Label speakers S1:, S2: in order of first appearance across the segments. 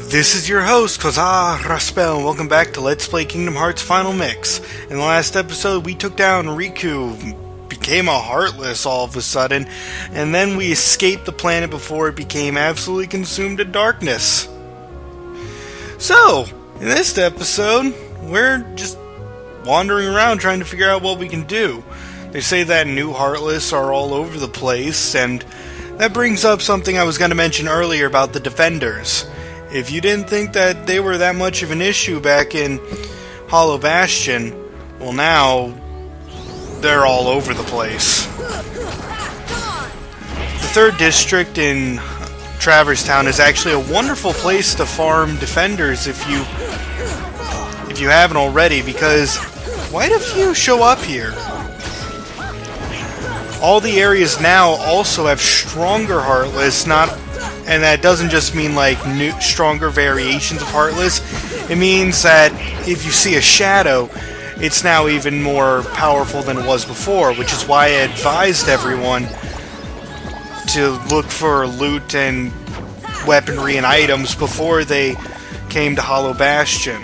S1: This is your host, Koza Raspel, and welcome back to Let's Play Kingdom Hearts Final Mix. In the last episode, we took down Riku, became a Heartless all of a sudden, and then we escaped the planet before it became absolutely consumed in darkness. So, in this episode, we're just wandering around trying to figure out what we can do. They say that new Heartless are all over the place, and that brings up something I was going to mention earlier about the Defenders. If you didn't think that they were that much of an issue back in Hollow Bastion, well now, they're all over the place. The 3rd District in Traverse Town is actually a wonderful place to farm Defenders if you haven't already, because quite a few show up here. All the areas now also have stronger Heartless, and that doesn't just mean like stronger variations of Heartless. It means that if you see a shadow, it's now even more powerful than it was before, which is why I advised everyone to look for loot and weaponry and items before they came to Hollow Bastion.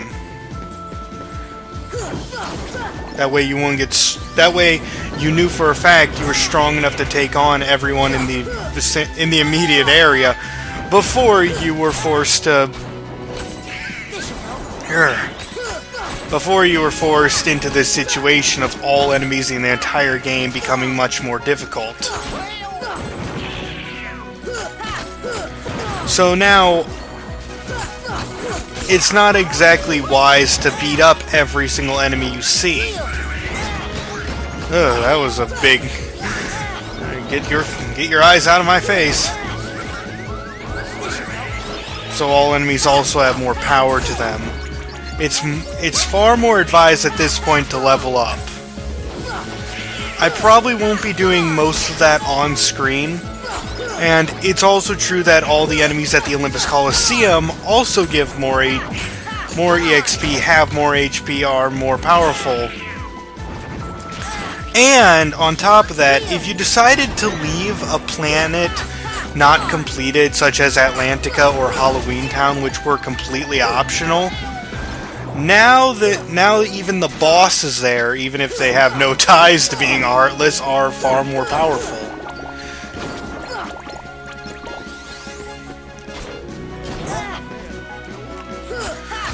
S1: That way you won't get. That way you knew for a fact you were strong enough to take on everyone in the immediate area before you were forced to. Before you were forced into this situation of all enemies in the entire game becoming much more difficult. So now, it's not exactly wise to beat up every single enemy you see. Ugh, that was a big... Get your eyes out of my face. So all enemies also have more power to them. It's far more advised at this point to level up. I probably won't be doing most of that on screen. And it's also true that all the enemies at the Olympus Coliseum also give more EXP, have more HP, are more powerful. And on top of that, if you decided to leave a planet not completed, such as Atlantica or Halloween Town, which were completely optional, now even the bosses there, even if they have no ties to being Heartless, are far more powerful.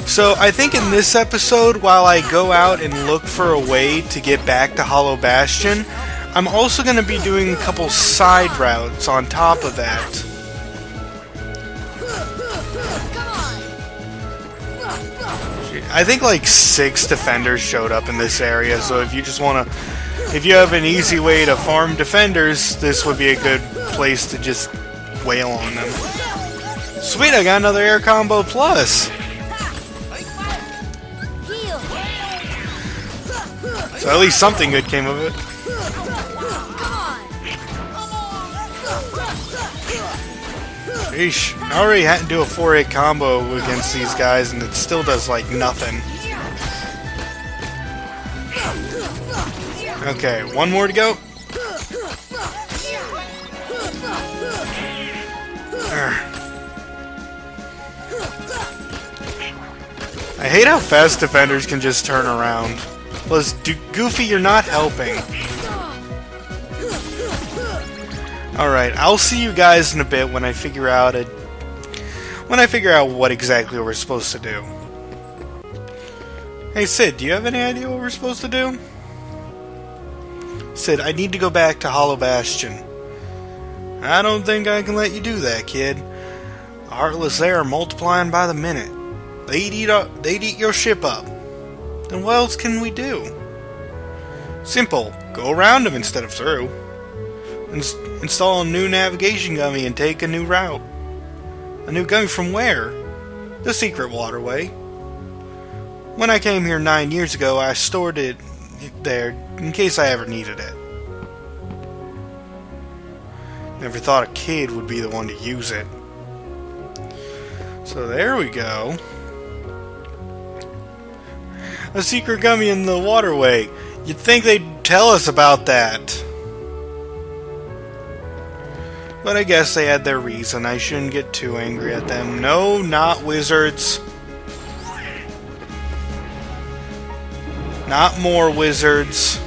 S1: So I think in this episode, while I go out and look for a way to get back to Hollow Bastion, I'm also going to be doing a couple side routes on top of that. I think like 6 Defenders showed up in this area, so if you just want to... If you have an easy way to farm Defenders, this would be a good place to just wail on them. Sweet, I got another air combo plus! So at least something good came of it. Sheesh. I already had to do a 4-hit combo against these guys and it still does like nothing. Okay, one more to go. I hate how fast Defenders can just turn around. Plus, Goofy, you're not helping. Alright, I'll see you guys in a bit when I figure out what exactly we're supposed to do. Hey Sid, do you have any idea what we're supposed to do? Sid, I need to go back to Hollow Bastion. I don't think I can let you do that, kid. The Heartless there are multiplying by the minute. They'd eat your ship up. Then what else can we do? Simple. Go around them instead of through. Install a new navigation gummy and take a new route. A new gummy from where? The secret waterway. When I came here 9 years ago, I stored it there in case I ever needed it. Never thought a kid would be the one to use it. So there we go. A secret gummy in the waterway. You'd think they'd tell us about that. But I guess they had their reason. I shouldn't get too angry at them. No, not wizards. Not more wizards.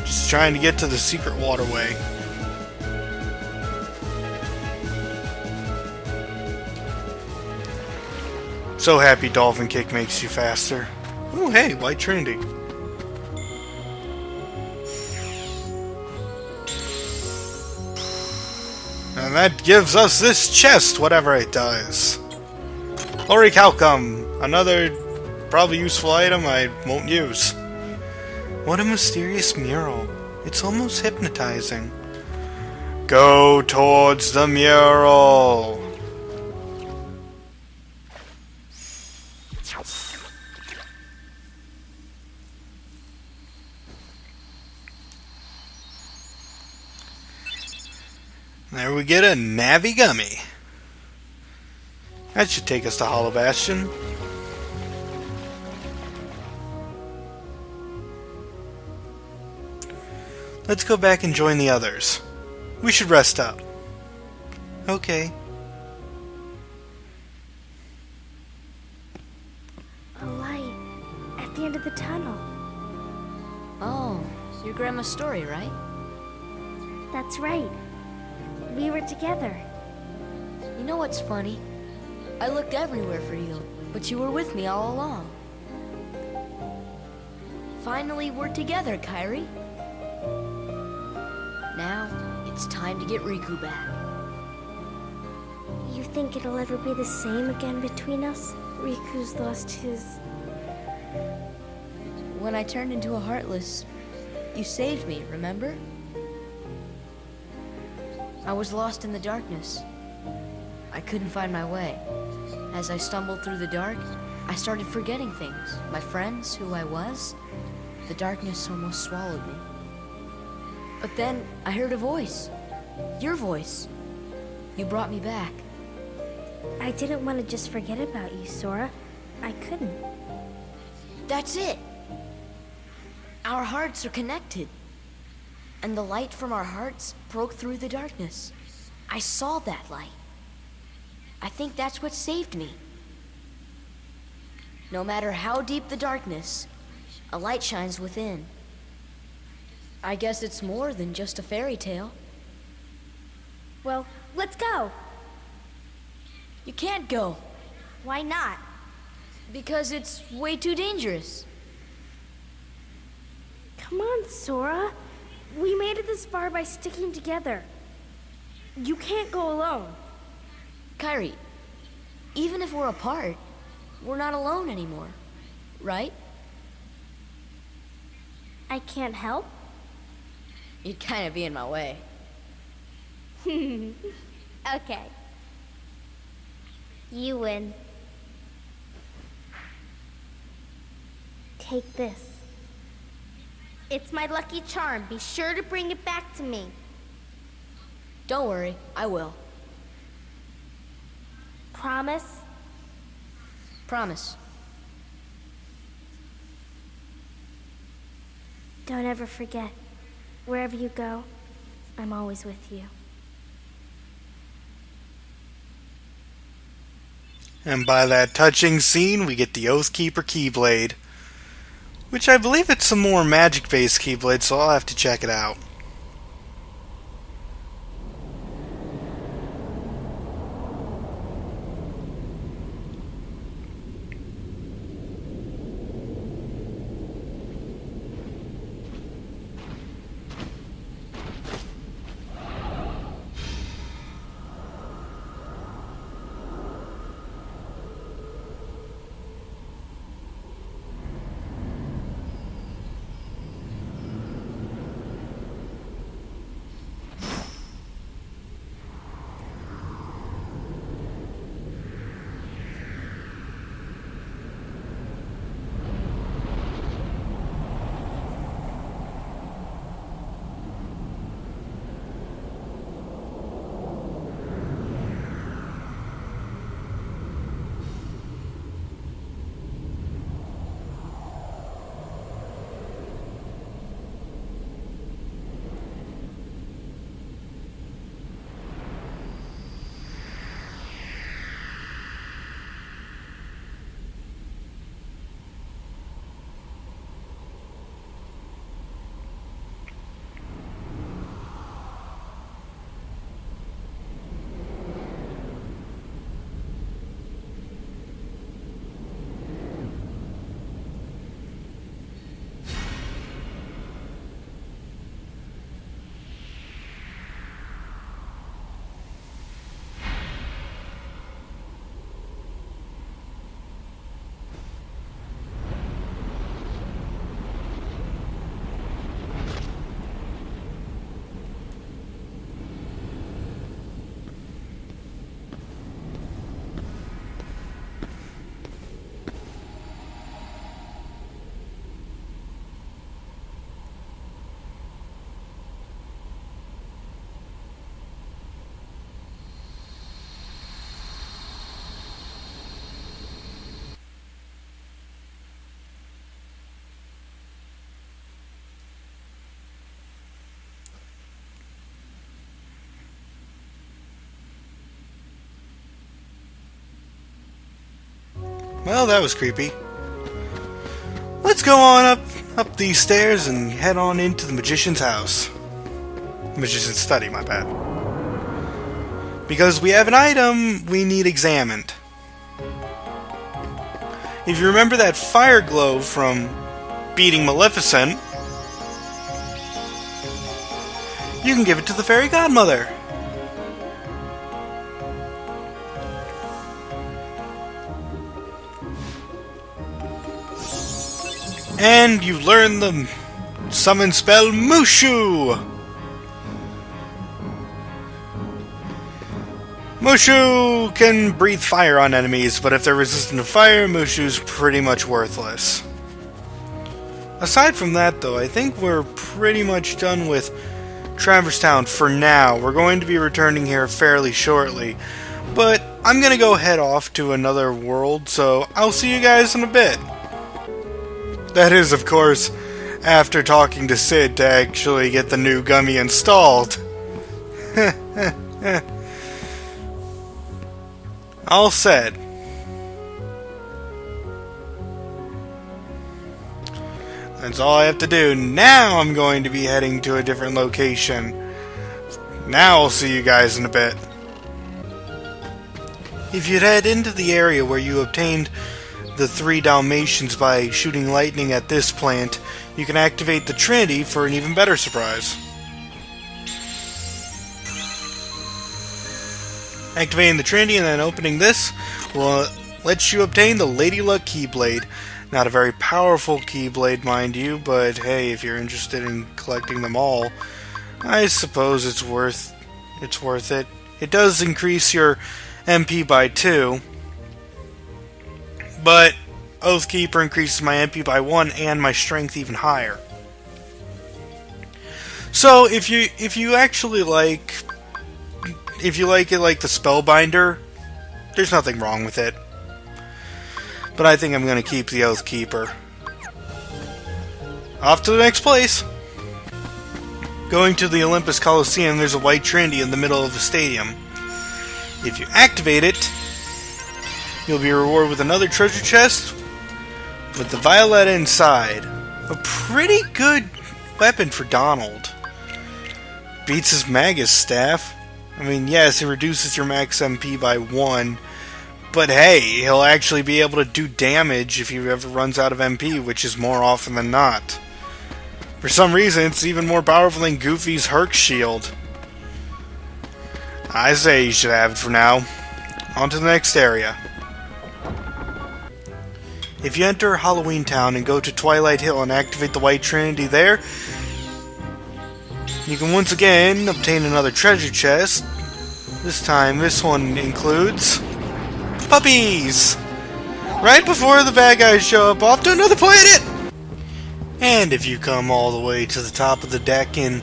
S1: Just trying to get to the secret waterway. So happy Dolphin Kick makes you faster. Oh hey, White Trinity. And that gives us this chest, whatever it does. Orichalcum, another probably useful item I won't use. What a mysterious mural. It's almost hypnotizing. Go towards the mural. There we get a Navi Gummy. That should take us to Hollow Bastion. Let's go back and join the others. We should rest up. Okay.
S2: A light at the end of the tunnel.
S3: Oh, your grandma's story, right?
S2: That's right. We were together.
S3: You know what's funny? I looked everywhere for you, but you were with me all along. Finally, we're together, Kairi. Now, it's time to get Riku back.
S2: You think it'll ever be the same again between us? Riku's lost his...
S3: When I turned into a Heartless, you saved me, remember? I was lost in the darkness. I couldn't find my way. As I stumbled through the dark, I started forgetting things. My friends, who I was. The darkness almost swallowed me. But then I heard a voice. Your voice. You brought me back.
S2: I didn't want to just forget about you, Sora. I couldn't.
S3: That's it. Our hearts are connected. And the light from our hearts broke through the darkness. I saw that light. I think that's what saved me. No matter how deep the darkness, a light shines within. I guess it's more than just a fairy tale.
S2: Well, let's go.
S3: You can't go,
S2: Why not?
S3: because it's way too dangerous.
S2: Come on, Sora. We made it this far by sticking together. You can't go alone.
S3: Kairi, even if we're apart, we're not alone anymore, right?
S2: I can't help.
S3: You'd kind of be in my way.
S2: Okay. You win. Take this. It's my lucky charm. Be sure to bring it back to me.
S3: Don't worry, I will.
S2: Promise?
S3: Promise.
S2: Don't ever forget. Wherever you go, I'm always with you.
S1: And by that touching scene, we get the Oathkeeper Keyblade. Which I believe it's some more magic-based Keyblade, so I'll have to check it out. Well, that was creepy. Let's go on up these stairs and head on into the magician's house. Magician's study, my bad. Because we have an item we need examined. If you remember that fire glow from beating Maleficent, you can give it to the fairy godmother. And you learn the summon spell Mushu! Mushu can breathe fire on enemies, but if they're resistant to fire, Mushu's pretty much worthless. Aside from that, though, I think we're pretty much done with Traverse Town for now. We're going to be returning here fairly shortly, but I'm gonna go head off to another world, so I'll see you guys in a bit. That is, of course, after talking to Sid to actually get the new gummy installed. All said. That's all I have to do. Now I'm going to be heading to a different location. Now I'll see you guys in a bit. If you'd head into the area where you obtained the 3 Dalmatians by shooting lightning at this plant, you can activate the Trinity for an even better surprise. Activating the Trinity and then opening this will let you obtain the Lady Luck Keyblade. Not a very powerful Keyblade, mind you, but hey, if you're interested in collecting them all, I suppose it's worth it. It does increase your MP by 2, but Oathkeeper increases my MP by 1 and my strength even higher. So if you actually like it like the Spellbinder, there's nothing wrong with it. But I think I'm going to keep the Oathkeeper. Off to the next place! Going to the Olympus Coliseum, there's a white Trinity in the middle of the stadium. If you activate it, you'll be rewarded with another treasure chest with the Violetta inside. A pretty good weapon for Donald. Beats his Magus staff. I mean, yes, it reduces your max MP by 1, but hey, he'll actually be able to do damage if he ever runs out of MP, which is more often than not. For some reason, it's even more powerful than Goofy's Herc Shield. I say you should have it for now. On to the next area. If you enter Halloween Town and go to Twilight Hill and activate the White Trinity there, you can once again obtain another treasure chest. This time, this one includes puppies! Right before the bad guys show up, off to another planet! And if you come all the way to the top of the deck in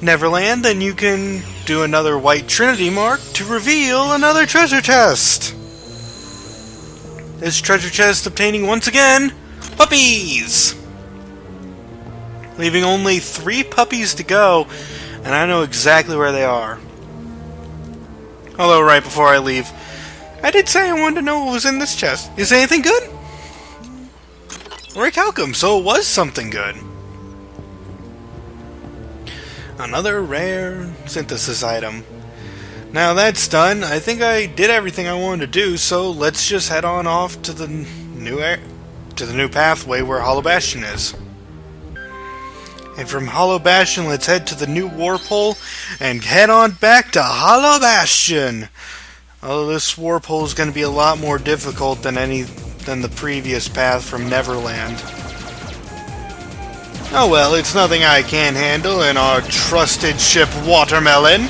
S1: Neverland, then you can do another White Trinity mark to reveal another treasure chest! This treasure chest obtaining once again, puppies! Leaving only 3 puppies to go, and I know exactly where they are. Although right before I leave, I did say I wanted to know what was in this chest. Is it anything good? Orichalcum, so it was something good. Another rare synthesis item. Now that's done, I think I did everything I wanted to do, so let's just head on off to the new pathway where Hollow Bastion is. And from Hollow Bastion, let's head to the new warp hole and head on back to Hollow Bastion. Although this warp hole is going to be a lot more difficult than the previous path from Neverland. Oh well, it's nothing I can't handle in our trusted ship Watermelon.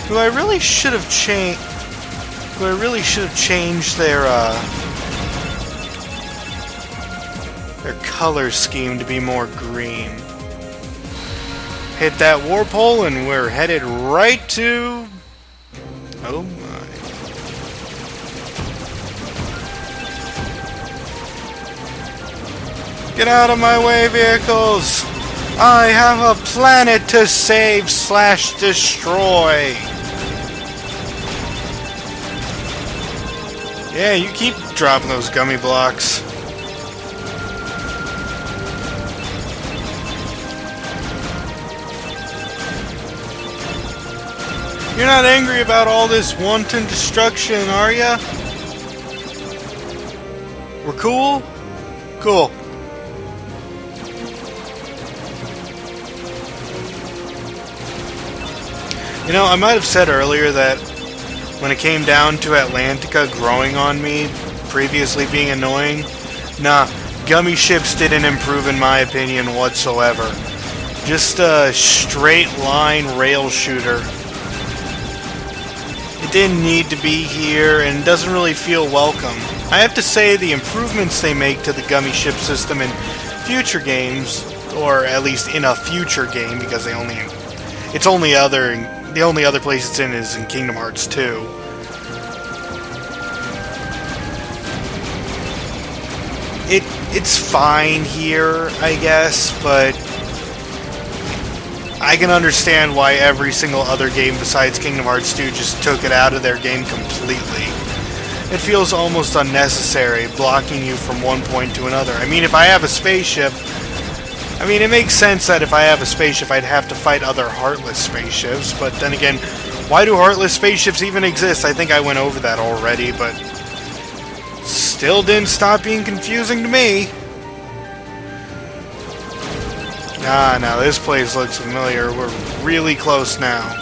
S1: Who I really should have changed their color scheme to be more green. Hit that warp hole and we're headed right to... oh my. Get out of my way, vehicles! I have a planet to save / destroy! Yeah, you keep dropping those gummy blocks. You're not angry about all this wanton destruction, are ya? We're cool? Cool. You know, I might have said earlier that when it came down to Atlantica growing on me, previously being annoying, nah, gummy ships didn't improve in my opinion whatsoever. Just a straight line rail shooter. It didn't need to be here and doesn't really feel welcome. I have to say the improvements they make to the gummy ship system in future games, or at least in a future game, because the only other place it's in is in Kingdom Hearts 2. It's fine here, I guess, but I can understand why every single other game besides Kingdom Hearts 2 just took it out of their game completely. It feels almost unnecessary, blocking you from one point to another. I mean, if I have a spaceship, it makes sense that if I have a spaceship, I'd have to fight other Heartless spaceships, but then again, why do Heartless spaceships even exist? I think I went over that already, but still didn't stop being confusing to me. Now this place looks familiar. We're really close now.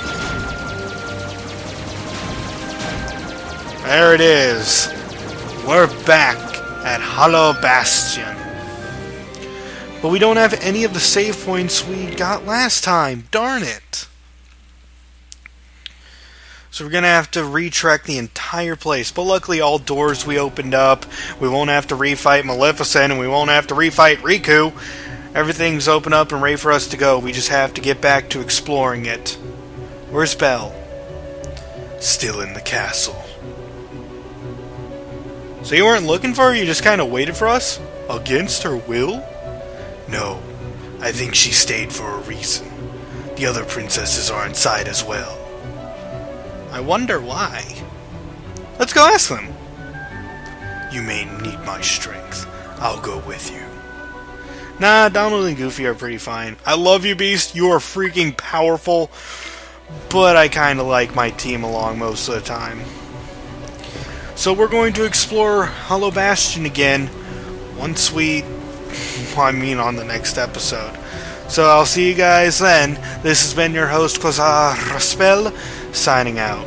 S1: There it is. We're back at Hollow Bastion. But we don't have any of the save points we got last time. Darn it. So we're going to have to retrek the entire place. But luckily all doors we opened up. We won't have to refight Maleficent and we won't have to refight Riku. Everything's open up and ready for us to go. We just have to get back to exploring it. Where's Belle? Still in the castle. So you weren't looking for her? You just kind of waited for us? Against her will? No. I think she stayed for a reason. The other princesses are inside as well. I wonder why. Let's go ask them. You may need my strength. I'll go with you. Nah, Donald and Goofy are pretty fine. I love you, Beast. You are freaking powerful. But I kind of like my team along most of the time. So we're going to explore Hollow Bastion again on the next episode. So I'll see you guys then. This has been your host, Quasar Raspel, signing out.